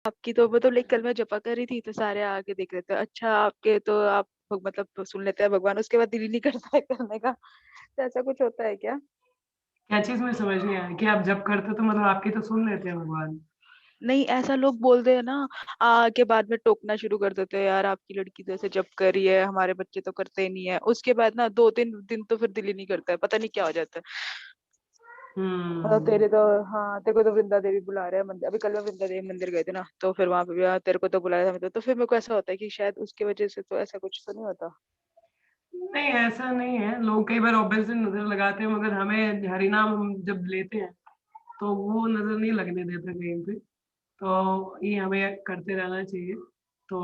आपकी तो मतलब लाइक कल मैं जपा कर रही थी तो सारे आके देख रहे थे, अच्छा आपके तो आप मतलब सुन लेते हैं भगवान, उसके बाद दिल ही नहीं करता है करने का। तो ऐसा कुछ होता है क्या? क्या चीज़ में समझ नहीं आया कि आप जब करते हो तो मतलब आपकी तो सुन लेते हैं भगवान? नहीं, ऐसा लोग बोलते हैं ना, के बाद में टोकना शुरू कर देते हैं, यार आपकी लड़की तो ऐसे जब कर रही है, हमारे बच्चे तो करते ही नहीं है। उसके बाद ना 2-3 दिन तो फिर दिल ही नहीं करता है, पता नहीं क्या हो जाता है। हुँ। तेरे तो, हाँ तेरे को तो वृंदा देवी बुला रहे हैं मंदिर, अभी कल मैं वृंदा देवी मंदिर गए थे ना, तो फिर वहां पे भी तेरे को तो बुलाया था तो फिर मेरे को ऐसा होता है कि शायद उसकी वजह से तो ऐसा कुछ तो नहीं होता। नहीं, ऐसा नहीं है, लोग कई बार ऑब्वियसली नज़र लगाते हैं मगर हमें हरिनाम हम जब लेते हैं, तो वो नज़र नहीं लगने देते कहीं पे, तो ये हमें करते रहना चाहिए। तो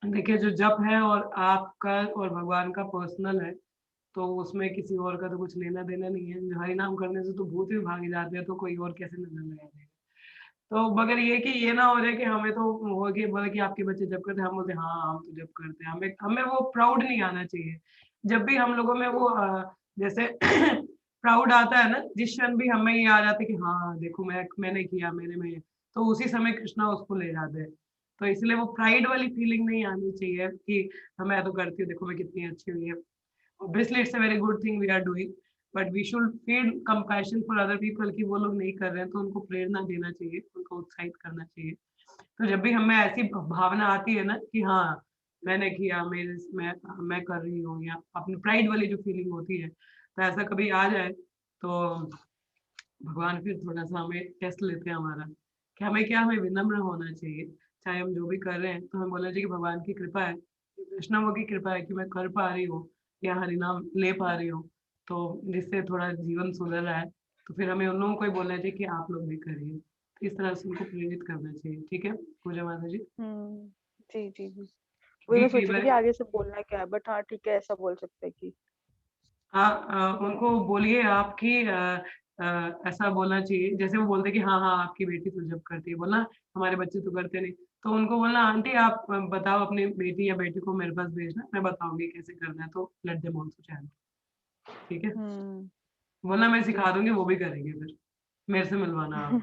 देखिए जो जप है और आपका और भगवान का पर्सनल है, तो उसमें किसी और का तो कुछ लेना-देना नहीं है। हरिनाम करने से तो भूत भी भाग जाते हैं, तो कोई और कैसे नज़र लगाएगा? तो मगर ये कि ये ना हो जाए कि हमें तो हो कि बोले कि आपके बच्चे जब करते हैं, हम बोलते हैं हाँ, हम तो जब करते हैं। हमें हमें वो प्राउड नहीं आना चाहिए। जब भी हम लोगों में वो जैसे प्राउड आता है ना, जिस क्षण भी हमें ये आ जाता है कि हाँ, देखो मैंने किया, मेरे में, तो उसी समय कृष्णा उसको ले जाते हैं। तो इसलिए वो प्राइड वाली फीलिंग नहीं आनी चाहिए कि हाँ, मैं तो करती हूँ, देखो मैं कितनी अच्छी हुई है। Obviously, it's a very good thing we are doing, but we should feel compassion for other people कि वो लोग नहीं कर रहे हैं, तो उनको प्रेरणा देना चाहिए, उनको उत्साहित करना चाहिए। तो जब भी हमें ऐसी भावना आती है ना कि हाँ, मैंने किया, मैं कर रही हूँ या अपनी प्राइड वाली जो फीलिंग होती है, तो ऐसा कभी आ जाए, तो भगवान फिर थोड़ा-सा हमें टेस्ट लेते हैं हमारा, कि हमें क्या हमें विनम्र होना चाहिए। चाहे हम जो भी कर रहे हैं, तो हमें बोलना चाहिए कि भगवान की कृपा है, वैष्णवों की कृपा है कि मैं कर पा रही हूँ या हरिनाम ले पा रही हूँ, तो जिससे थोड़ा जीवन सुधर रहा है, तो फिर हमें उन लोगों को ही बोलना चाहिए कि आप लोग भी करिए। तो इस तरह से उनको प्रेरित करना चाहिए, ठीक है? पूजा माता जी। हम्म। जी जी जी। वही क्योंकि मैं कई सोच रही थी बार कि आगे से बोलना क्या है, बट हाँ ठीक है, ऐसा बोल सकते हैं कि हाँ उनको बोलिए आप कि ऐसा बोलना चाहिए जैसे वो बोलते हैं कि हाँ, हाँ, आपकी बेटी तो जब करती है, बोलना हमारे बच्चे तो करते नहीं। तो उनको बोलना आंटी आप बताओ अपनी बेटी या बेटे को मेरे पास भेजना, मैं बताऊँगी कैसे करना है तो लेट देम आल्सो चैन ठीक है? हम्म। वरना मैं जी। सिखा दूँगी वो भी करेंगे फिर, मेरे से मिलवाना आप।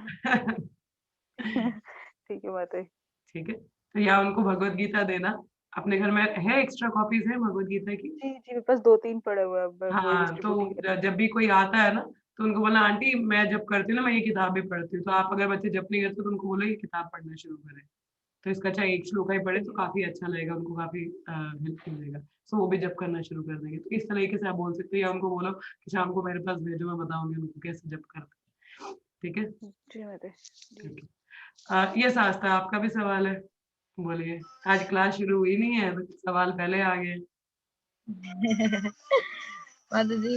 ठीक है, बात है। ठीक है? तो या उनको भगवत गीता देना, अपने घर में है एक्स्ट्रा कॉपीज़ है भगवत गीता की? जी जी, मेरे पास 2-3 पड़े हुए हैं, मैं वो हाँ, डिस्ट्रीब्यूट ही तो कर। जब भी कोई आता है ना, तो उनको बोलना आंटी मैं जब करती हूँ ना, मैं ये किताब भी पढ़ती हूँ। तो आप अगर बच्चे जब नहीं करते तो उनको बोलो ये किताब पढ़ना शुरू करें। तो इसका चाहे एक श्लोका ही पढ़े ठीक तो है। काफ़ी अच्छा लगेगा, उनको काफ़ी हेल्प मिलेगा। सो वो भी जब करना शुरू कर देंगे। तो इस तरीके से आप बोल सकते हो या उनको बोलो कि शाम को मेरे पास भेजो, मैं बताऊँगी उनको कैसे जप करते हैं। ठीक है? जी मैं दे। जी। ठीक है। यस आस्था आपका भी सवाल है, बोलिए। आज क्लास शुरू हुई नहीं है, सवाल पहले आ गए। माता जी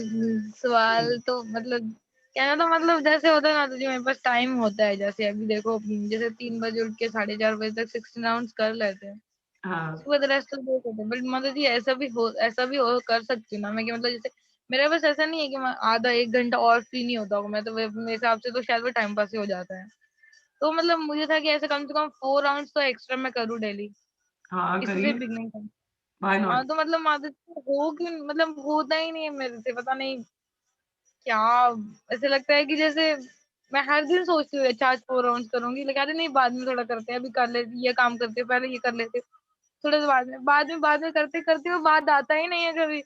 सवाल तो मतलब कहना तो मतलब जैसे होता है माता जी, मेरे पास टाइम होता है, जैसे अभी देखो जैसे 3 बजे उठ के 4:30 बजे तक 16 राउंड्स कर लेते हैं, हाँ, उसके बाद रेस्ट तो देख लेते हैं। बट माता जी ऐसा भी हो कर सकती हूँ ना मैं, कि मतलब जैसे मेरे पास ऐसा नहीं है कि मैं आधा 1 घंटा और फ्री नहीं होता हूँ, मैं तो मेरे हिसाब से तो शायद वो टाइम पास ही हो जाता है। तो मतलब मुझे था कि ऐसे कम से कम 4 राउंड्स तो एक्स्ट्रा मैं करूँ डेली, हाँ, इससे करिए, बिगनिंग करूँ। व्हाई हाँ नॉट? तो मतलब माता जी हो क्यों, मतलब होता ही नहीं है मेरे से, पता नहीं क्या। ऐसे लगता है कि जैसे मैं हर दिन सोचती हूँ अच्छा आज 4 राउंड्स करूंगी, लेकिन अरे नहीं बाद में थोड़ा करते हैं, अभी कर लेते ये काम करते हैं, पहले ये कर लेते हैं, थोड़ा सा बाद में करते करते वो बाद आता ही नहीं है कभी।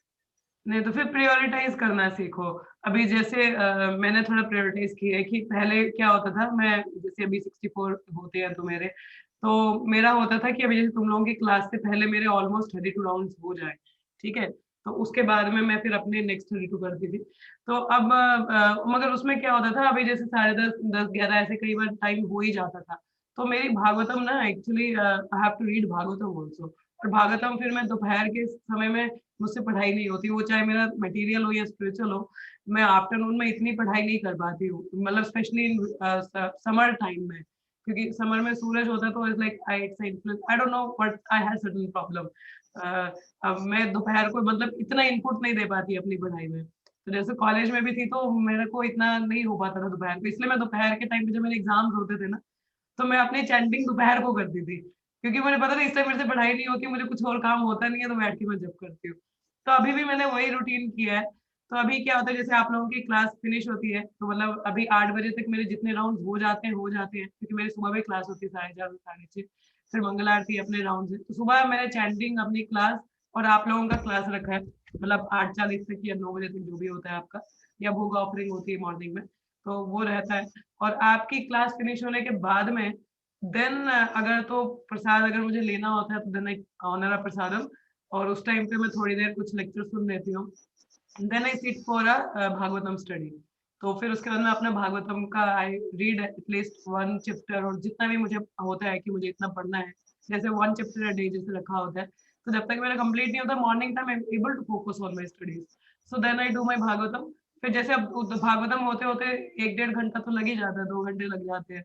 नहीं तो फिर प्रायोरिटाइज़ करना सीखो। अभी जैसे मैंने थोड़ा प्रायोरिटाइज़ किया है कि पहले क्या होता था मैं जैसे अभी 64 होते हैं तो मेरे, तो मेरा होता था कि अभी जैसे तुम लोगों की क्लास से पहले मेरे ऑलमोस्ट 32 राउंड्स हो जाएँ, ठीक है? तो उसके बाद में मैं फिर अपने नेक्स्ट 32 करती थी। तो अब मगर उसमें क्या होता था अभी जैसे साढ़े 10, 10-11 ऐसे कई बार टाइम हो ही जाता था। तो मेरी भागवतम ना actually I have to read Bhagavatam also और भागवतम फिर मैं दोपहर के समय में मुझसे पढ़ाई नहीं होती, वो चाहे मेरा मटेरियल हो या स्पिरिचुअल हो, मैं आफ्टरनून में इतनी पढ़ाई नहीं कर पाती हूँ। मतलब स्पेशली इन समर टाइम में, क्योंकि समर में सूरज होता है तो it's like I its influence I don't know but I have certain problem. अब मैं दोपहर को मतलब इतना इनपुट नहीं दे पाती अपनी पढ़ाई में। तो जैसे कॉलेज में भी थी तो मेरे को इतना नहीं हो पाता था दोपहर को, इसलिए मैं दोपहर के टाइम पे जब मेरे एग्ज़ाम्स होते थे ना, तो मैं अपनी चैंटिंग दोपहर को करती थी। क्योंकि मुझे पता था इससे मेरे से पढ़ाई नहीं होती, मुझे कुछ और काम होता नहीं है तो बैठ के मैं जप करती हूँ। तो अभी भी मैंने वही रूटीन किया है। तो अभी क्या होता है, जैसे आप लोगों की क्लास फिनिश होती है तो मतलब अभी 8 बजे तक मेरे जितने राउंड हो जाते हैं, क्योंकि मेरी सुबह भी क्लास होती है 4:30 से 6:30, फिर मंगल आरती अपने राउंड है। तो सुबह मैंने चैंटिंग अपनी क्लास और आप लोगों का क्लास रखा है, मतलब 8:40 तक या 9 बजे तक जो भी होता है आपका, या भोग ऑफरिंग होती है मॉर्निंग में, तो वो रहता है। और आपकी क्लास फिनिश होने के बाद में देन अगर तो प्रसाद अगर मुझे लेना होता है तो देन आई ऑनर अ प्रसादम, और उस टाइम पे मैं थोड़ी देर कुछ लेक्चर सुन लेती हूँ। Then I sit for a Bhagavatam study. तो फिर उसके बाद मैं अपना भागवतम का आई रीड एटलीस्ट 1 चैप्टर, और जितना भी मुझे होता है कि मुझे इतना पढ़ना है, जैसे 1 चैप्टर अ डे जैसे रखा होता है, तो जब तक मेरा कंप्लीट नहीं होता morning time I am able to focus on my studies. So then I do my Bhagavatam. फिर जैसे अब भागवतम होते-होते 1 डेढ़ घंटा तो लग ही जाता है, 2 घंटे लग जाते हैं।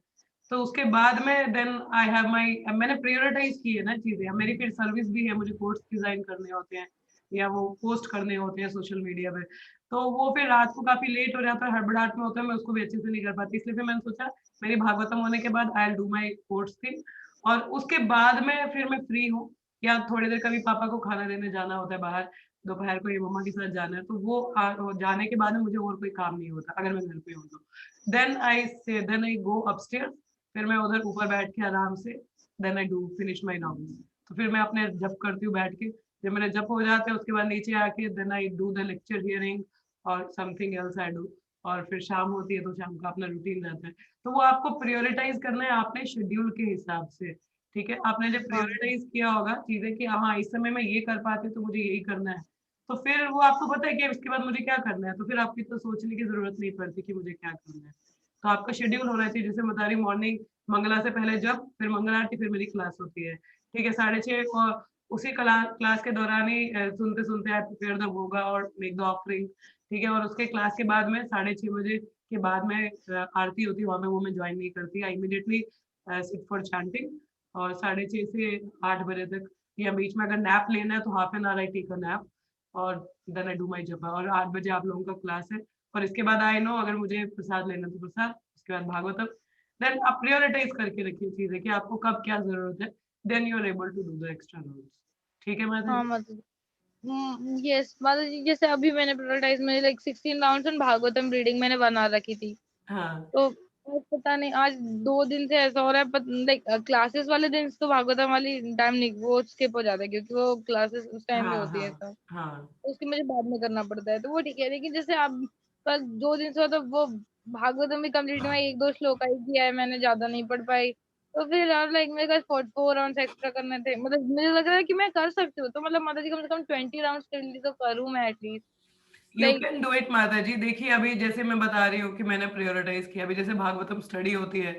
तो उसके बाद में देन आई हैव माय, मैंने प्रायोरिटाइज़ की है ना चीज़ें। अब मेरी फिर सर्विस भी है, मुझे कोर्स डिज़ाइन करने होते हैं या वो पोस्ट करने होते हैं सोशल मीडिया पे। तो वो फिर रात को काफ़ी लेट हो जाता है, हड़बड़ाहट में होता है, मैं उसको भी अच्छे से नहीं कर पाती। इसलिए फिर मैंने सोचा मेरी भागवतम होने के बाद आई will do my course thing, और उसके बाद में फिर मैं फ्री हूँ, या थोड़ी देर कभी पापा को खाना देने जाना होता है बाहर, दोपहर को या मम्मा के साथ जाना है, तो वो जाने के बाद में मुझे और कोई काम नहीं होता अगर मैं घर पे हूँ तो। देन आई गो अपस्टेयर्स, फिर मैं उधर ऊपर बैठ के आराम से then I do finish my novels. तो फिर मैं अपने जप करती हूँ बैठ के। जब मेरे जप हो जाते हैं उसके बाद नीचे आके then I do the lecture hearing और समथिंग एल्स आई डू। और फिर शाम होती है तो शाम का अपना रूटीन रहता है। तो वो आपको प्रायोरिटाइज करना है आपने शेड्यूल के हिसाब से, ठीक है? आपने जब हाँ प्रायोरिटाइज किया होगा चीजें कि हाँ इस समय मैं ये कर पाती हूँ तो मुझे यही करना है, तो फिर वो आपको पता है कि इसके बाद मुझे क्या करना है, तो फिर आपको इतना सोचने की जरूरत नहीं पड़ती कि मुझे क्या करना है। तो आपका शेड्यूल होना चाहिए, जैसे बता रही मॉर्निंग मंगला से पहले जब, फिर मंगल आरती, फिर मेरी क्लास होती है, ठीक है? 6:30 और उसी क्लास के दौरान ही सुनते-सुनते आई प्रिपेयर द भोगा और मेक द ऑफरिंग, ठीक है? और उसके क्लास के बाद में 6:30 बजे के बाद में आरती होती है, वहाँ पे वो मैं जॉइन नहीं करती, I immediately sit for chanting. और 6:30 से 8 बजे तक, या बीच में अगर नैप लेना है तो half an hour I take a nap, और then I do my japa. और 8 बजे आप लोगों का क्लास है, और इसके बाद आई नो अगर मुझे प्रसाद लेना है तो प्रसाद, उसके बाद भागवतम। देन आप प्रायोरिटाइज करके रखिए चीजें कि आपको कब क्या जरूरत है, then you are able to do the extra rounds. ठीक है माता हाँ जी? मतलब यस मतलब जैसे अभी मैंने प्रायोरिटाइज में like 16 rounds and Bhagavatam reading मैंने बना रखी थी। हाँ, तो आज पता नहीं आज 2 दिन से ऐसा हो रहा है, लाइक क्लासेस वाले दिन तो भागवतम वाली टाइम नहीं, वो स्किप हो जाता है क्योंकि वो क्लासेस उस टाइम पे हाँ, होती है, हाँ, तो हाँ। उसकी मुझे बाद में करना पड़ता है, तो वो ठीक है। लेकिन जैसे अब कल 2 दिन से मतलब वो भागवतम भी कंप्लीट हुआ, 1-2 श्लोक ही किया है मैंने, ज्यादा नहीं पढ़ पाई। तो फिर यार लाइक मेरे पास 44 राउंड एक्स्ट्रा करने थे, मतलब मुझे लग रहा है कि मैं कर सकती हूँ, तो मतलब माता जी कम से कम 20 राउंड के लिए तो करूँ मैं at least, you like can do it माता जी। देखिए अभी जैसे मैं बता रही हूँ कि मैंने प्रायोरिटाइज किया, अभी जैसे भागवतम स्टडी होती है,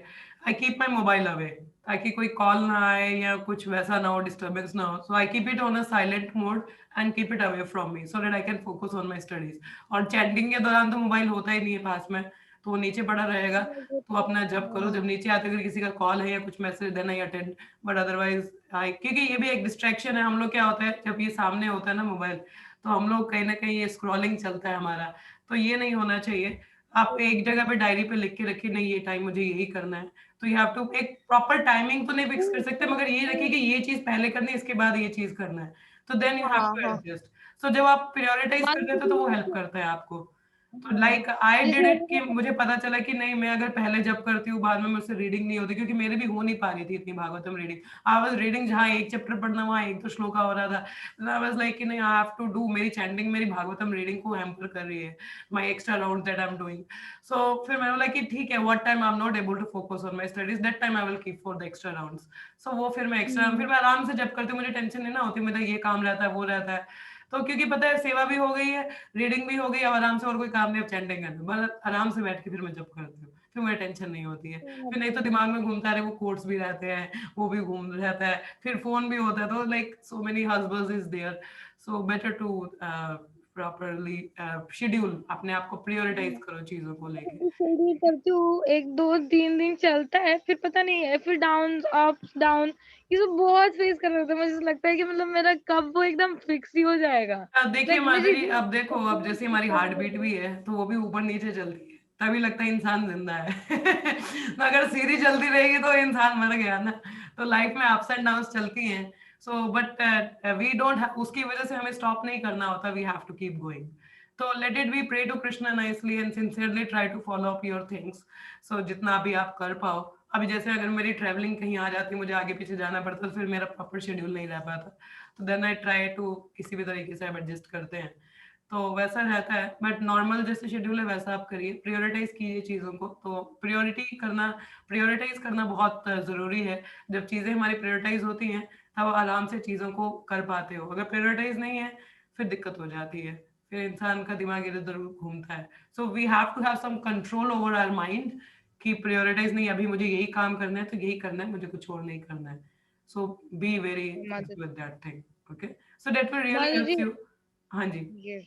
I keep my mobile away, ताकि कोई कॉल ना आए या कुछ वैसा ना हो, डिस्टर्बेंस ना हो। So I keep it on a silent mode and keep it away from me so that I can focus on my studies. और चैंटिंग के दौरान तो मोबाइल होता ही नहीं है पास में, तो वो नीचे पड़ा रहेगा। तो अपना जब करो, जब नीचे आते अगर किसी का कॉल है या कुछ message, then I attend. But otherwise I, क्योंकि ये भी एक डिस्ट्रैक्शन है। हम लोग क्या होता है जब ये सामने होता है ना मोबाइल, तो हम लोग कहीं न कहीं ये स्क्रॉलिंग चलता है हमारा, तो ये नहीं होना चाहिए। आप एक जगह पे डायरी पे लिख के रखिए, नहीं ये टाइम मुझे यही करना है। तो यू हैव टू एक प्रॉपर टाइमिंग तो नहीं फिक्स कर सकते, मगर ये रखिए कि ये चीज़ पहले करनी है, इसके बाद ये चीज़ करना है। तो देन यू हैव हाँ टू हाँ एडजस्ट। सो जब आप प्रायोरिटाइज़ कर लेते हो तो वो हेल्प हाँ करता है आपको। तो लाइक आई डिड इट कि मुझे पता चला कि नहीं, मैं अगर पहले जब करती हूँ बाद में मुझसे रीडिंग नहीं होती, क्योंकि मेरे भी हो नहीं पा रही थी इतनी Bhagavatam reading. I was reading, जहाँ 1 चैप्टर पढ़ना वहाँ 1-2 श्लोका हो रहा था। देन आई वाज़ लाइक कि नहीं, आई हैव टू डू, मेरी चैंटिंग मेरी भागवतम रीडिंग को हैम्पर कर रही है, my extra round that I am doing. So फिर मैंने बोला कि ठीक है, what time I am not able to focus on my studies, that time I will keep for the extra rounds. So वो फिर मैं एक्स्ट्रा, फिर मैं आराम से जब करती हूँ, मुझे टेंशन नहीं ना होती, मेरा ये काम रहता है, वो रहता है। तो क्योंकि पता है सेवा भी हो गई है, रीडिंग भी हो गई, अब आराम से और कोई काम नहीं, अब चैंटिंग करनी, बस आराम से बैठ के फिर मैं जब करती हूँ, फिर मुझे टेंशन नहीं होती है। फिर नहीं तो दिमाग में घूमता रहे, वो कोट्स भी रहते हैं, वो भी घूम रहता है, फिर फोन भी होता है, तो like so many husbands is there. So better to properly schedule, अपने आप को प्रायोरिटाइज करो चीजों को लेके। शेड्यूल करती हूँ, 1-2-3 दिन चलता है, फिर पता नहीं है, फिर डाउन अप्स डाउन, ये सब बहुत फेस करना होता है। मुझे ऐसा लगता है कि मतलब मेरा कब वो एकदम फिक्स ही हो जाएगा, देखिए लाइक माधुरी, मुझे अब देखो, अब जैसे हमारी हार्ट बीट भी है तो वो भी ऊपर नीचे चलती है, तभी लगता है इंसान जिंदा है। तो अगर सीधी चलती रहेगी तो इंसान मर गया ना। तो लाइफ में अप्स एंड डाउन्स चलती हैं। सो बट वी डोंट, उसकी वजह से हमें स्टॉप नहीं करना होता, we have to keep going. तो let it be, pray to Krishna nicely and sincerely try to follow up your things. So जितना भी आप कर पाओ. अभी जैसे अगर मेरी ट्रैवलिंग कहीं आ जाती, मुझे आगे पीछे जाना पड़ता, तो फिर मेरा प्रॉपर शेड्यूल नहीं रह पाता, तो देन आई ट्राई टू किसी भी तरीके से एडजस्ट करते हैं, तो वैसा रहता है. बट नॉर्मल जैसे शेड्यूल है वैसा आप करिए, प्रायोरिटाइज कीजिए चीज़ों को. तो प्रायोरिटाइज करना बहुत ज़रूरी है. जब चीज़ें हमारी प्रायोरिटाइज होती हैं तब आराम से चीज़ों को कर पाते हो. अगर प्रायोरिटाइज नहीं है फिर दिक्कत हो जाती है, फिर इंसान का दिमाग इधर उधर घूमता है. So we have to have some control over our mind कि प्रायोरिटाइज नहीं, अभी मुझे यही काम करना है तो यही करना है, मुझे कुछ और नहीं करना है. So be very with that thing. Okay, so that will really Madhuri helps ji, you. हाँ जी. yes,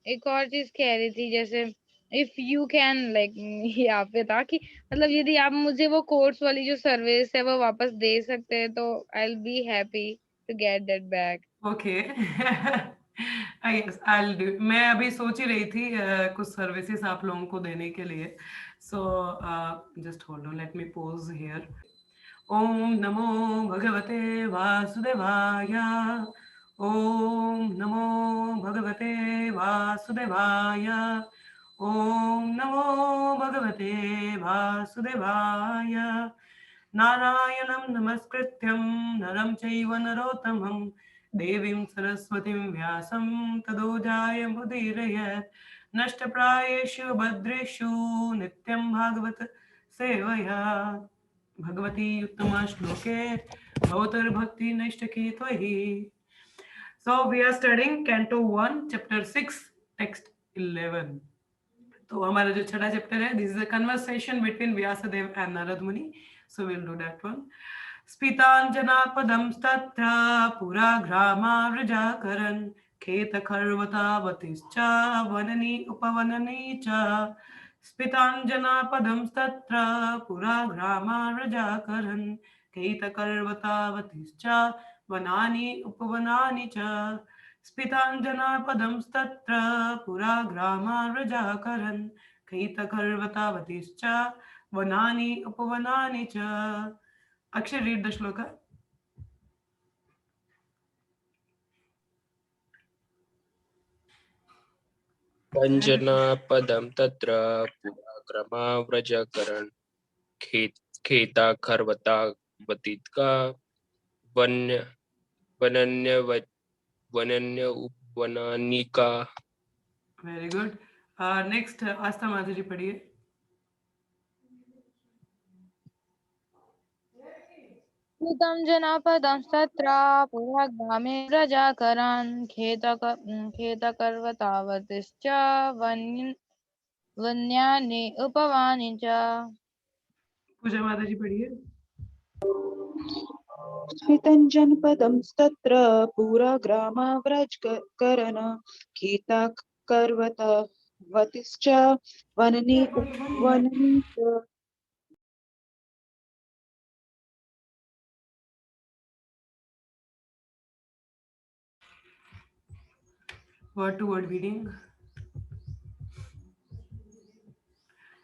एक और चीज कह रही थी, जैसे इफ यू कैन लाइक, यहाँ पे था कि मतलब यदि आप मुझे वो कोर्स वाली जो सर्विस है वो वापस दे सकते हैं तो I will be happy to get that back. Okay. Yes, I will do. मैं अभी सोच ही रही थी कुछ सर्विसेज आप लोगों को देने के लिए. So just hold on, let me pause here. ओम नमो भगवते वासुदेवाय. ओम नमो भगवते वासुदेवाय. ओम नमो भगवते वासुदेवाय. नारायणं नमस्कृत्यं नरं चैव नरोत्तमं देवीं सरस्वतीं व्यासं ततो जयमुदीरयेत्. नष्टप्रायेषु भद्रेषु नित्यं भागवत सेवया. भगवती उत्तमा श्लोके भवतर्भक्ति नैष्ठिकी त्वयि. So we are studying Canto 1, Chapter 6, Text 11. तो हमारा जो छठा चैप्टर है, this is a conversation between Vyasadev and Narad Muni. So we'll do that one. स्पिताञ्जनापदं तत्र पुराघ्रामावृजाकरन् खेतखर्वतावतिश्च वननी उपवननी च. स्पिताञ्जनापदं तत्र पुराघ्रामावृजाकरन् खेतखर्वतावतिश्च वनानि उपवनानि च. स्पिताञ्जनापदं तत्र पुराघ्रामावृजाकरन् खेतखर्वतावतिश्च वनानि उपवनानि च. Akshay, read the shloka. पञ्जनापदं तत्र पुराक्रमाव्रजकरन् खेताखर्वतावतिका वनन्य उपवनानिका. Very good. Next, Asta Madhuri पढ़िए. स्मितं जनापदं तत्र पुराग्रामे व्रजाकरान् खेतकर्वतावतिश्च वन्यानि उपवानि च. पूजा माताजी पढ़िए. स्मितञ्जनपदंस्तत्र पुरग्रामव्रजकरन् खेताकर्वतवतिश्च वननि उपवननि च. Word to word reading.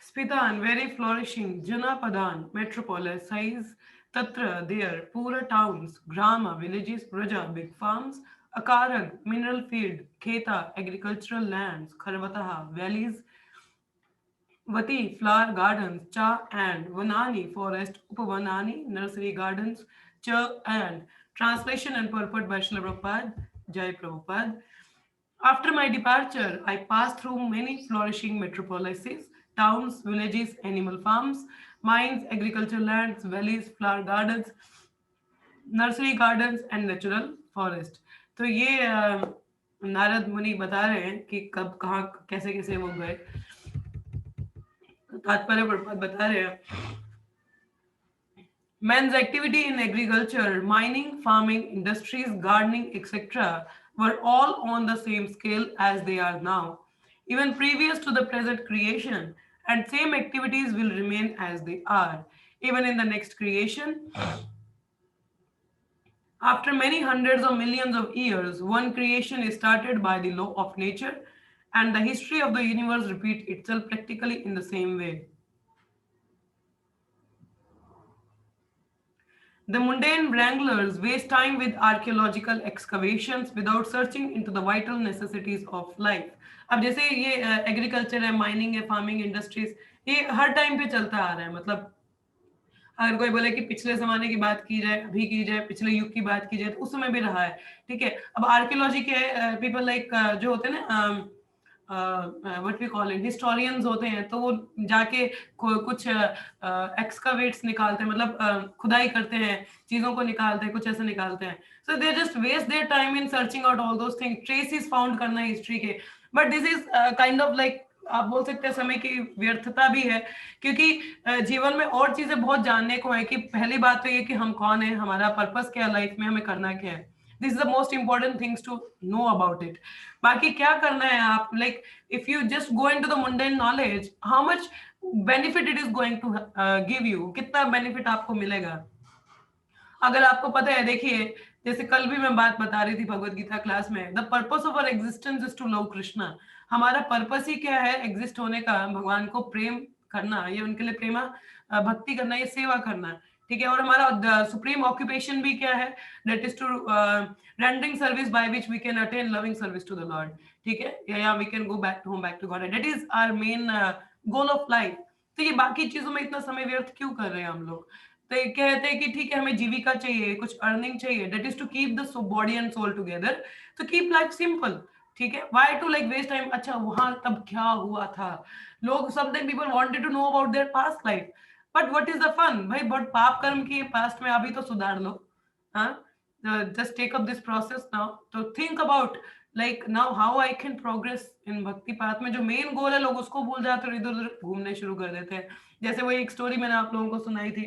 Spitan, very flourishing. Janapadan, metropolis size. Tatra, there. Pura towns. Grama, villages. Raja, big farms. Akaran, mineral field. Kheta, agricultural lands. Kharvataha, valleys. Vati, flower gardens. Cha and Vanani, forest. Upavanani, nursery gardens. Cha and. Translation and purport by Srila Prabhupada. Jai Prabhupada. After my departure, I passed through many flourishing metropolises, towns, villages, animal farms, mines, agricultural lands, valleys, flower gardens, nursery gardens and natural forest. तो ये नारद मुनि बता रहे हैं कि कब कहाँ कैसे कैसे वो गए. तात्पर्य बता रहे हैं. Man's activity in agriculture, mining, farming, industries, gardening, etc. were all on the same scale as they are now, even previous to the present creation, and same activities will remain as they are, even in the next creation. After many hundreds of millions of years, one creation is started by the law of nature, and the history of the universe repeats itself practically in the same way. The mundane wranglers waste time with archaeological excavations without searching into the vital necessities of life. अब जैसे ये agriculture है, mining है, farming industries, ये हर time पे चलता आ रहा है. मतलब अगर कोई बोले कि पिछले जमाने की बात की जाए, अभी की जाए, पिछले युग की बात की जाए, तो उस समय भी रहा है. ठीक है. अब आर्कियोलॉजी के पीपल लाइक जो होते हैं ना, what we call it, historians होते हैं, तो वो जाके कुछ एक्सकावेट्स निकालते हैं, मतलब खुदाई करते हैं, चीजों को निकालते हैं, कुछ ऐसे निकालते हैं. So they just waste their time in searching out all those things, traces found करना है हिस्ट्री के. But this is kind of like, आप बोल सकते हैं समय की व्यर्थता भी है, क्योंकि जीवन में और चीजें बहुत जानने को है. कि पहली बात तो ये कि हम कौन है, हमारा पर्पस क्या है लाइफ में, हमें करना क्या है. This is the most important things to know about it. बाकी क्या करना है आप, like if you just go into the mundane knowledge, how much benefit it is going to give you, कितना बेनिफिट आपको मिलेगा. अगर आपको पता है, देखिए जैसे कल भी मैं बात बता रही थी भगवत गीता क्लास में, the purpose of our existence is to love Krishna. हमारा पर्पस ही क्या है एग्जिस्ट होने का, भगवान को प्रेम करना, ये उनके लिए प्रेमा भक्ति करना, ये सेवा करना. ठीक है. और हमारा सुप्रीम ऑक्यूपेशन भी क्या है, that is to rendering service by which we can attain loving service to the lord. ठीक है. या we can go back to home, back to God. That is our main goal of life. तो ये बाकी चीजों में इतना समय व्यर्थ क्यों कर रहे हैं हम लोग. तो ये कहते हैं कि ठीक है, हमें जीविका चाहिए, कुछ अर्निंग चाहिए, that is to keep the body and soul together, तो कीप लाइफ सिंपल. ठीक है. Why to like waste time. अच्छा वहां तब क्या हुआ था, लोग sometime people wanted to know about their past life, but what is the fun भाई. बट पाप कर्म किए पास्ट में, अभी तो सुधार लो. हाँ, just take up this process now, तो think about like now how I can progress in bhakti path में. जो मेन गोल है लोग उसको भूल जाते हैं, इधर उधर घूमने शुरू कर देते हैं. जैसे वो एक स्टोरी मैंने आप लोगों को सुनाई थी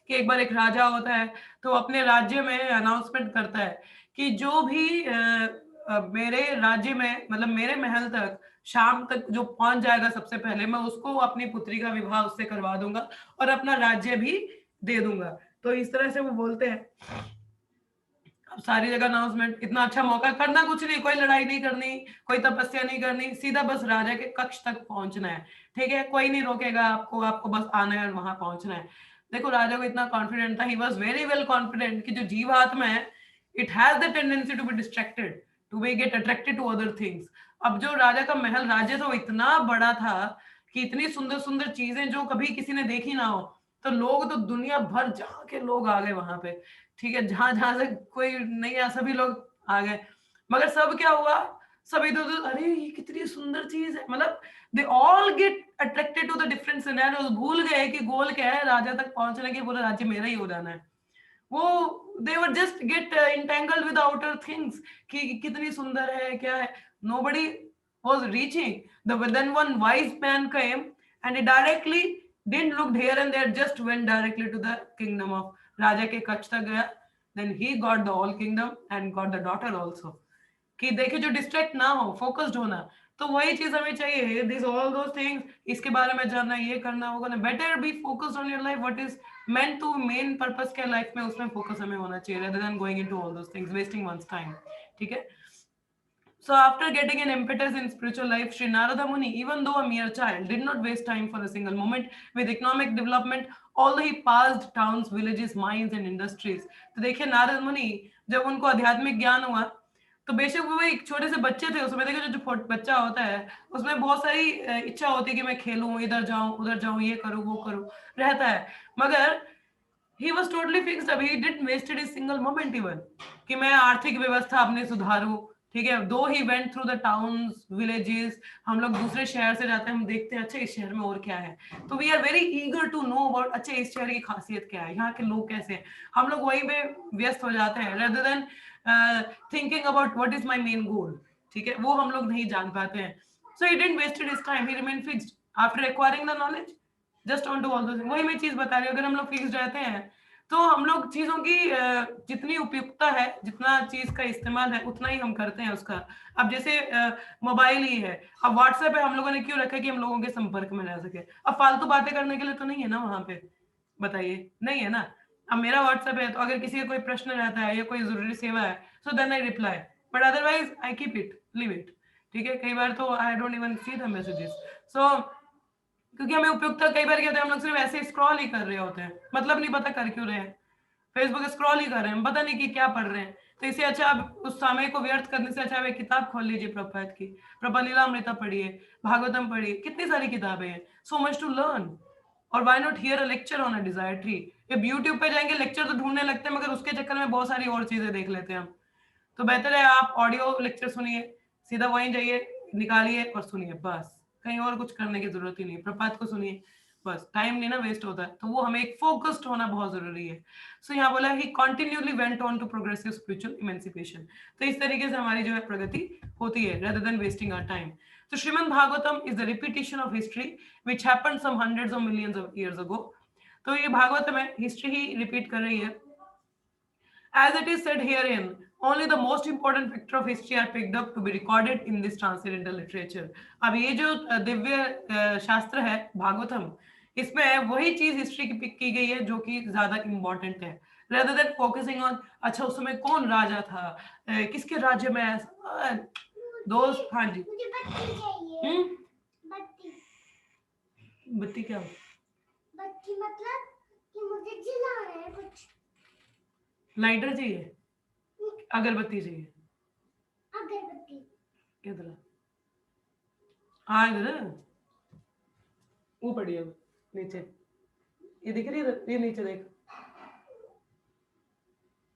कि एक बार एक राजा होता है, तो अपने राज्य में अनाउंसमेंट करता है कि जो भी मेरे राज्य में, मतलब मेरे महल तक शाम तक जो पहुंच जाएगा सबसे पहले, मैं उसको अपनी पुत्री का विवाह उससे करवा दूंगा और अपना राज्य भी दे दूंगा. तो इस तरह से वो बोलते हैं. अब सारी जगह अनाउंसमेंट, इतना अच्छा मौका, करना कुछ नहीं, कोई लड़ाई नहीं करनी, कोई तपस्या नहीं करनी, सीधा बस राजा के कक्ष तक पहुंचना है. ठीक है. कोई नहीं रोकेगा आपको, आपको बस आना है और वहां पहुंचना है. देखो राजा को इतना कॉन्फिडेंट था, he was very well confident कि जो जीवात्मा है, it has the tendency to be distracted, to be get attracted to other things. अब जो राजा का महल, राज्य तो इतना बड़ा था कि इतनी सुंदर सुंदर चीजें जो कभी किसी ने देखी ना हो, तो लोग तो दुनिया भर जहाँ के लोग आ गए वहां पे. ठीक है. जहां जहां से कोई नहीं आया, सभी लोग आ गए. मगर सब क्या हुआ, सब इधर उधर, अरे ये कितनी सुंदर चीज है, मतलब they all get attracted to the different scenarios. भूल गए कि गोल क्या है, राजा तक पहुंचने के, पूरा राज्य मेरा ही हो जाना है. वो they were just get entangled with outer things कि कितनी सुंदर है, क्या है. nobody was reaching. Then one wise man came and he directly didn't look here and there, just went directly to the kingdom of, राजा के कक्ष तक गया. then he got the whole kingdom and got the daughter also. कि देखिए जो distract ना हो, focused होना. तो वही चीज हमें चाहिए, दिस ऑल दोस थिंग्स, इसके बारे में जानना, ये करना, वो करना. Better be focused on your life, what is meant to, main purpose क्या लाइफ में, उसमें फोकस हमें होना चाहिए, rather than going into all those things, wasting one's time. ठीक है. So after getting an impetus in spiritual life, Sri Narada Muni, even though a mere child, did not waste time for a single moment with economic development, although he passed towns, villages, mines and industries. तो देखिए नारद मुनि जब उनको आध्यात्मिक ज्ञान हुआ, तो बेशक वो एक छोटे से बच्चे थे, उसमें देखिए जो बच्चा होता है उसमें बहुत सारी इच्छा होती है कि मैं खेलूं, इधर जाऊं, उधर जाऊं, ये करूं, वो करूं, रहता है. मगर he was totally fixed up, he didn't wasted a single moment even कि मैं आर्थिक व्यवस्था अपने सुधारूं. ठीक है. दो he went through the towns, villages, हम लोग दूसरे शहर से जाते हैं, हम देखते हैं अच्छा इस शहर में और क्या है, तो we are very eager to know about, अच्छा इस शहर की खासियत क्या है, यहाँ के लोग कैसे हैं. हम लोग वहीं पे व्यस्त हो जाते हैं, rather than thinking about what is my main goal. ठीक है. वो हम लोग नहीं जान पाते हैं. So he didn't wasted his time, he remain fixed after acquiring the knowledge, just on to all those. वही मैं चीज बता रही हूँ, अगर हम लोग फिक्स्ड रहते हैं तो हम लोग चीजों की जितनी उपयुक्तता है, जितना चीज का इस्तेमाल है, उतना ही हम करते हैं उसका. अब जैसे मोबाइल ही है, अब व्हाट्सएप है, हम लोगों ने क्यों रखा है कि हम लोगों के संपर्क में रह सके. अब फालतू बातें करने के लिए तो नहीं है ना वहां पे, बताइए, नहीं है ना. अब मेरा व्हाट्सएप है, तो अगर किसी का कोई प्रश्न रहता है या कोई जरूरी सेवा है, so then I reply, but otherwise I keep it, leave it. ठीक है. कई बार तो I don't even see the messages. So क्योंकि हमें उपयुक्तता, कई बार क्या होता है हम लोग सिर्फ ऐसे स्क्रॉल ही कर रहे होते हैं, मतलब नहीं पता कर क्यों रहे हैं. फेसबुक स्क्रॉल ही कर रहे हैं, पता नहीं कि क्या पढ़ रहे हैं। तो इससे अच्छा आप उस समय को व्यर्थ करने से अच्छा आप एक किताब खोल लीजिए प्रभात की, प्रभा लीलामृता पढ़िए, भागवतम पढ़िए, कितनी सारी किताबें हैं, सो मच टू लर्न। और why not here a lecture on a desire tree. अब यूट्यूब पे जाएंगे लेक्चर तो ढूंढने लगते हैं, मगर उसके चक्कर में बहुत सारी और चीजें देख लेते हैं हम। तो बेहतर है आप ऑडियो लेक्चर सुनिए, सीधा वहीं जाइए, निकालिए और सुनिए, बस कहीं और कुछ करने की जरूरत ही नहीं। प्रपात को सुनिए, बस टाइम नहीं ना वेस्ट होता है। तो वो हमें एक फोकस्ड होना बहुत जरूरी है। सो यहाँ बोला he continuously went on to progressive spiritual emancipation. तो इस तरीके से हमारी जो है प्रगति होती है rather than wasting our time. So Srimad Bhagavatam is the repetition of history which happened some hundreds of millions of years ago. तो ये भागवतम है, हिस्ट्री ही रिपीट कर रही है। As it is said herein, only the most important factor of history are picked up to be recorded in this transcendental literature. अब ये जो दिव्य शास्त्र है भागवतम, इसमें वही चीज हिस्ट्री की पिक की गई है जो कि ज्यादा इंपॉर्टेंट है, rather than focusing on अच्छा उस समय कौन राजा था, किसके राज्य में दोस्त। हाँ जी, मुझे बत्ती चाहिए। बत्ती। बत्ती क्या? बत्ती मतलब कि मुझे जलाना है कुछ। लाइटर चाहिए, अगरबत्ती चाहिए। अगरबत्ती इधर हाँ, इधर वो पड़ी है नीचे, ये दिख रही है, ये नीचे देख,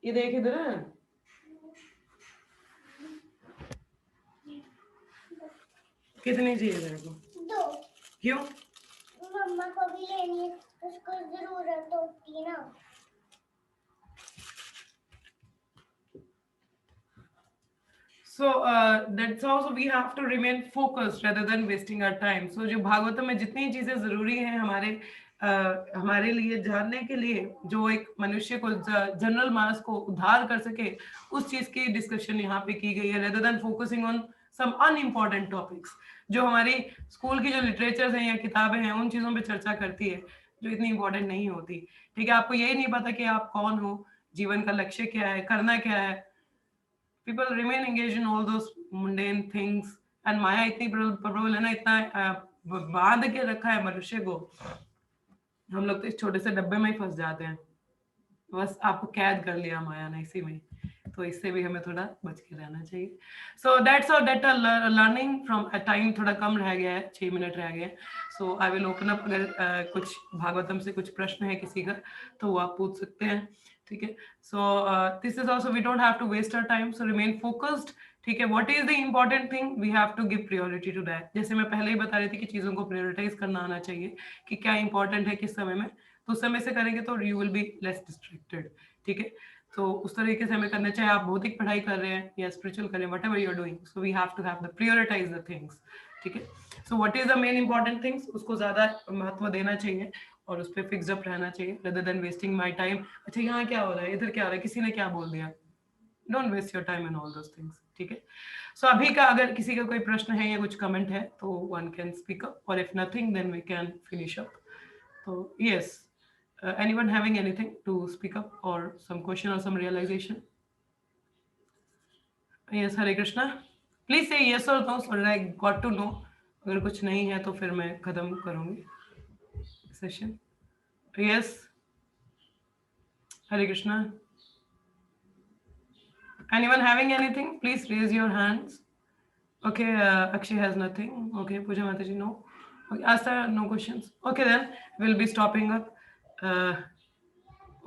ये देख इधर। कितनी चाहिए तेरे को? 2। क्यों? मम्मा को भी लेनी है, उसको जरूरत होती है ना। So that's also we have to remain focused rather than wasting our time. So जो भागवतम में जितनी चीजें जरूरी हैं हमारे लिए जानने के लिए, जो एक मनुष्य को जनरल मास को उद्धार कर सके, उस चीज की डिस्कशन यहाँ पे की गई है, rather than focusing on some unimportant topics. जो हमारी स्कूल की जो लिटरेचर्स हैं या किताबें हैं उन चीजों पे चर्चा करती है जो इतनी इंपॉर्टेंट नहीं होती। ठीक है, आपको यही नहीं पता कि आप कौन हो, जीवन का लक्ष्य क्या है, करना क्या है। People remain engaged in all those mundane things, and माया इतनी प्रबल है ना, इतना बांध के रखा है मनुष्य को, हम लोग तो इस छोटे से डब्बे में ही फंस जाते हैं, बस आपको कैद कर लिया माया ने इसी में। तो इससे भी हमें थोड़ा बच के रहना चाहिए। So that's all, that learning from time थोड़ा कम रह गया है, 6 मिनट रह गए। सो आई विल ओपन अप, अगर कुछ भागवतम से कुछ प्रश्न है किसी का तो वो आप पूछ सकते हैं। ठीक है, so this is also, we don't have to waste our time, so remain focused. ठीक है, what is the important thing, we have to give priority to that. जैसे मैं पहले ही बता रही थी कि चीजों को प्रायोरिटाइज करना आना चाहिए कि क्या इंपॉर्टेंट है किस समय में, तो उस समय से करेंगे तो you will be less distracted. ठीक है, तो उस तरीके से हमें करना चाहिए, आप भौतिक पढ़ाई कर रहे हैं या स्पिरिचुअल कर रहे हैं, whatever you are doing, so we have to have the prioritize the things. ठीक है, so what is the main important things, उसको ज्यादा महत्व देना चाहिए और उस पर फिक्स अप रहना चाहिए, rather than wasting my time। अच्छा यहाँ क्या हो रहा है, इधर क्या हो रहा है, किसी ने क्या बोल दिया, don't waste your time in all those things. ठीक है, सो अभी का अगर किसी का कोई प्रश्न है या कुछ कमेंट है तो वन कैन स्पीक अप, और if nothing then we can finish up. तो yes, anyone having anything to speak up or some question or some realization? Yes, Hare Krishna, please say yes or no so that I got to know। अगर कुछ नहीं है तो फिर मैं खत्म करूंगी session. Yes, Hare Krishna, anyone having anything, please raise your hands। Okay, Akshay has nothing। Okay, Pooja Mataji, no। Okay, Asta, no questions। Okay, then we'll be stopping up।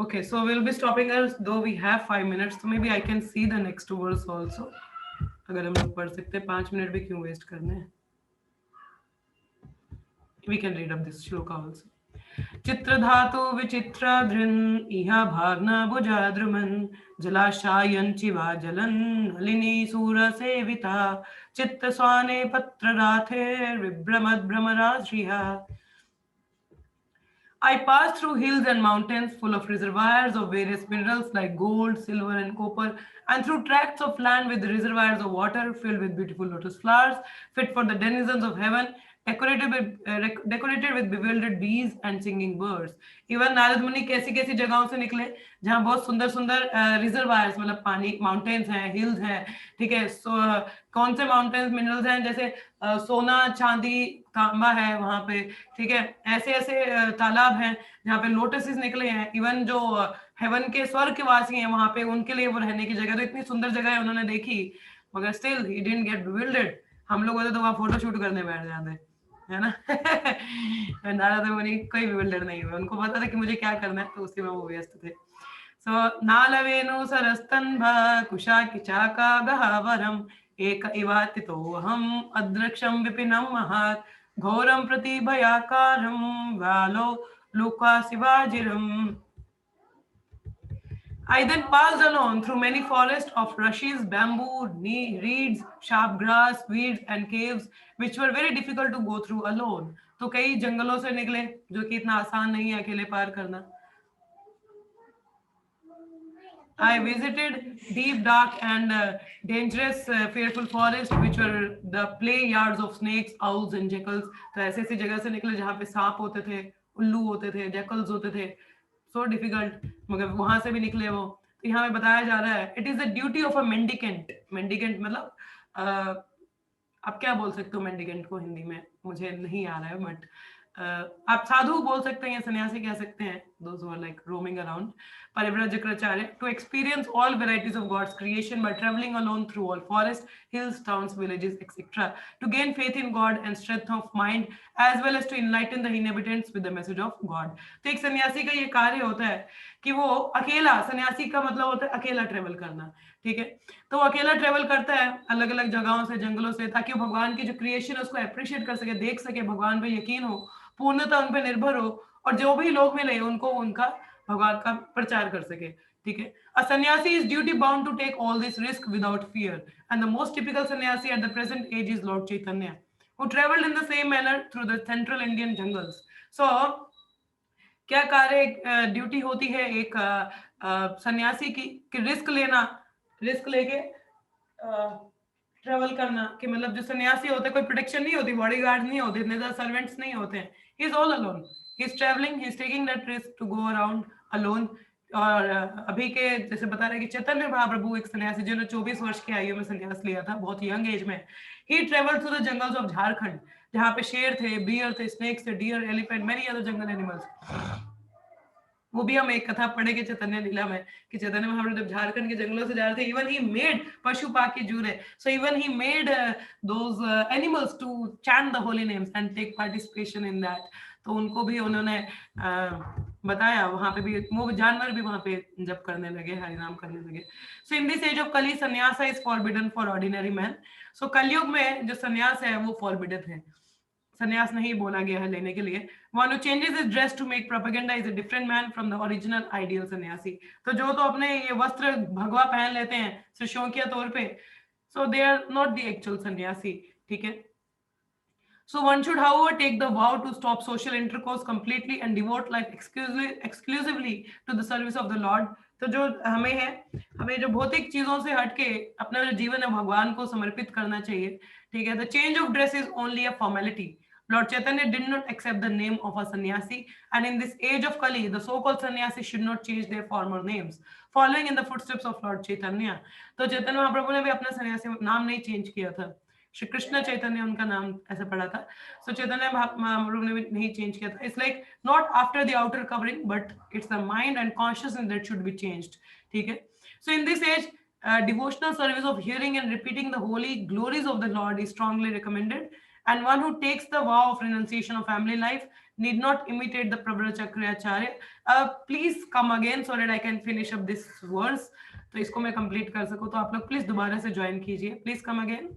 Okay, so we'll be stopping us, though we have 5 minutes, so maybe I can see the next verse also। अगर हम लोग पढ़ सकते हैं, 5 minute भी क्यों waste करने हैं। We can read up this shloka also। चित्रधातु विचित्राद्रिन् इह भाग्ना भुजाद्रुमन् जलाशायञ्चिवा जलन् Nalini सूरसेविता चित्तस्वाने पत्रराथेर्विभ्रमद्भ्रमराश्रिया। I passed through hills and mountains full of reservoirs of various minerals like gold, silver, and copper, and through tracts of land with reservoirs of water filled with beautiful lotus flowers, fit for the denizens of heaven, decorated with bewildered bees and singing birds। Even Narad मुनि कैसी कैसी जगहों से निकले जहाँ बहुत सुंदर सुंदर रिजर्वायर्स, मतलब पानी, माउंटेन्स हैं, हिल्स हैं। ठीक है, कौन से माउंटेन्स, मिनरल्स हैं, जैसे सोना, चांदी, तांबा है वहां पे। ठीक है, ऐसे ऐसे तालाब हैं जहाँ पे लोटसेस निकले हैं। इवन जो हेवन के स्वर्ग के वासी हैं वहां पे, उनके लिए वो रहने की जगह, तो इतनी सुंदर जगह है उन्होंने देखी, मगर still he didn't get bewildered। हम लोग होते तो वहां फोटो शूट करने बैठ जाते, है ना। नारद मुनि कोई bewildered नहीं हुए, उनको पता था कि मुझे क्या करना है, तो उसी में वो व्यस्त थे। सो नालवेनु सरस्तन्भा कुशाकि चाकागहवरम् एक इवातितोऽहम् अदृक्षं विपिनं महात् घोरं प्रतिभयाकारं वालो लुकासिवाजिरम्। I then passed along through many forests of rushes, bamboo, reeds, sharp grass, weeds and caves which were very difficult to go through alone। तो कई जंगलों से निकले जो कि इतना आसान नहीं है अकेले पार करना। I visited deep, dark and dangerous, fearful forests which were the play yards of snakes, owls and jackals। तो ऐसे ऐसी जगह से निकले जहाँ पे सांप होते थे, उल्लू होते थे, jackals होते थे, so difficult, मगर वहां से भी निकले वो। तो यहाँ पे बताया जा रहा है it is the duty of a mendicant। mendicant मतलब आप क्या बोल सकते हो mendicant को हिंदी में, मुझे नहीं आ रहा है, बट आप साधु बोल सकते हैं, सन्यासी कह सकते हैं, those who are like roaming around। Parivrajacharya, to experience all varieties of God's creation by traveling alone through all forests, hills, towns, villages, etc. To gain faith in God and strength of mind, as well as to enlighten the inhabitants with the message of God। तो एक सन्यासी का ये कार्य होता है कि वो अकेला, सन्यासी का मतलब होता है अकेला ट्रेवल करना, ठीक है। तो वो अकेला ट्रेवल करता है अलग अलग जगहों से, जंगलों से, ताकि वो भगवान की जो क्रिएशन है उसको अप्रिशिएट कर सके, देख सके, भगवान पे यकीन हो, पूर्णता उन पे निर्भर हो, और जो भी लोग मिले उनको उनका भगवान का प्रचार कर सके, ठीक है। A sannyasi is duty bound to take all this risk without fear, and the most typical sannyasi at the present age is Lord Chaitanya, who traveled in the same manner through the central Indian jungles। So क्या कार्य duty होती है एक सन्यासी की, कि risk लेना, risk लेके ट्रेवल करना, कि मतलब जो सन्यासी होते हैं कोई प्रोटेक्शन नहीं होती, बॉडीगार्ड नहीं होते, इतने ज्यादा सर्वेंट्स नहीं होते हैं, he is all alone, he is travelling, he is taking that risk to go around alone. और अभी के जैसे बता रहे कि चैतन्य महाप्रभु एक सन्यासी जिन्होंने 24 वर्ष की आयु में सन्यास लिया था, बहुत यंग एज में, he travelled through the jungles of Jharkhand, जहाँ पे शेर थे, बियर थे, स्नेक्स थे, deer, elephant, many other jungle animals. वो भी हम एक कथा पढ़ेंगे चैतन्य लीला में कि चैतन्य महाप्रभु जब झारखंड के जंगलों से जा रहे थे, इवन ही मेड पशु पाके जूरे, so even he made those animals to chant the holy names and take participation in that. तो उनको भी उन्होंने बताया, वहां पे भी वो जानवर भी वहां पे जप करने लगे, हरिनाम करने लगे। So in this age of Kali sannyas is forbidden for ordinary man. So कलयुग में जो संन्यास है वो फॉरबिडन है, संन्यास नहीं बोला गया है लेने के लिए। One who changes his dress to make propaganda is a different man from the original ideal सन्यासी। तो जो तो अपने ये वस्त्र भगवा पहन लेते हैं सिर्फ शौकिया तौर पे, so they are not the actual सन्यासी, ठीक है। So one should however take the vow to stop social intercourse completely and devote life exclusively to the service of the Lord। तो जो हमें है, हमें जो भौतिक चीजों से हटके अपना जो जीवन है भगवान को समर्पित करना चाहिए, ठीक है। The change of dress is only a formality। Lord Chaitanya did not accept the name of a sannyasi, and in this age of Kali, the so-called sannyasis should not change their former names, following in the footsteps of Lord Chaitanya। तो चैतन्य महाप्रभु ने भी अपना सन्यासी नाम नहीं change किया था, श्री कृष्ण चैतन्य उनका नाम ऐसा पड़ा था। सो चैतन्य महाप्रभु ने भी नहीं चेंज किया था। It's like not after the outer covering, but it's the mind and consciousness that should be changed, ठीक है। So in this age devotional service of hearing and repeating the holy glories of the Lord is strongly recommended, and one who takes the vow of renunciation of family life need not imitate the Parivrajacharya। Please come again so that I can finish up this verse। तो इसको मैं complete कर सकूं, तो आप लोग please दोबारा से ज्वाइन कीजिए, प्लीज कम अगेन।